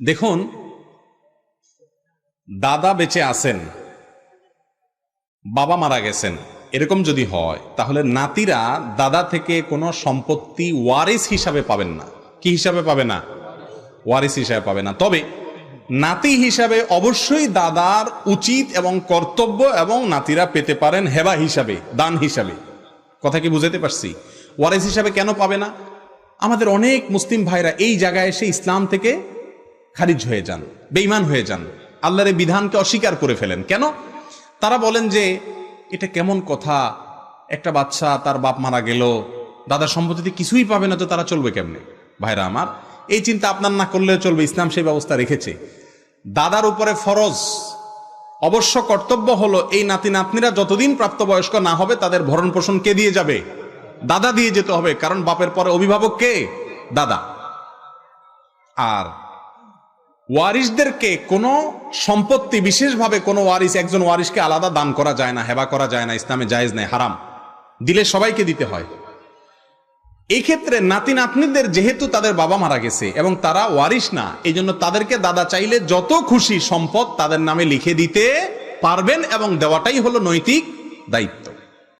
দেখুন, দাদা বেঁচে আছেন, বাবা মারা গেছেন, এরকম যদি হয় তাহলে নাতিরা দাদা থেকে কোনো সম্পত্তি ওয়ারিস হিসাবে পাবেন না। কি হিসাবে পাবে না? ওয়ারিস হিসাবে পাবে না। তবে নাতি হিসাবে অবশ্যই দাদার উচিত এবং কর্তব্য, এবং নাতিরা পেতে পারেন হেবা হিসাবে, দান হিসাবে। কথা কি বুঝাতে পারছি? ওয়ারিস হিসাবে কেন পাবে না? আমাদের অনেক মুসলিম ভাইরা এই জায়গায় এসে ইসলাম থেকে খারিজ হয়ে যান, বেঈমান হয়ে যান, আল্লাহর বিধানকে অস্বীকার করে ফেলেন। কেন? তারা বলেন যে এটা কেমন কথা, একটা বাচ্চা তার বাপ মারা গেল, দাদার সম্পত্তিতে কিছুই পাবে না, তো তারা চলবে কেমনে? ভাইরা আমার, এই চিন্তা আপনার না করলেও চলবে, ইসলাম সেই ব্যবস্থা রেখেছে। দাদার উপরে ফরজ, অবশ্য কর্তব্য হলো এই নাতি নাতনিরা যতদিন প্রাপ্তবয়স্ক না হবে তাদের ভরণ পোষণ কে দিয়ে যাবে? দাদা দিয়ে যেতে হবে, কারণ বাপের পরে অভিভাবক কে? দাদা। আর ওয়ারিসদেরকে কোনো সম্পত্তি বিশেষভাবে কোনো ওয়ারিস, একজন ওয়ারিসকে আলাদা দান করা যায় না, হেবা করা যায় না, ইসলামে জায়েজ নেই, হারাম। দিলে সবাইকে দিতে হয়। এই ক্ষেত্রে নাতি নাতনিদের যেহেতু তাদের বাবা মারা গেছে এবং তারা ওয়ারিস না, এই জন্য তাদেরকে দাদা চাইলে যত খুশি সম্পদ তাদের নামে লিখে দিতে পারবেন, এবং দেওয়াটাই হলো নৈতিক দায়িত্ব।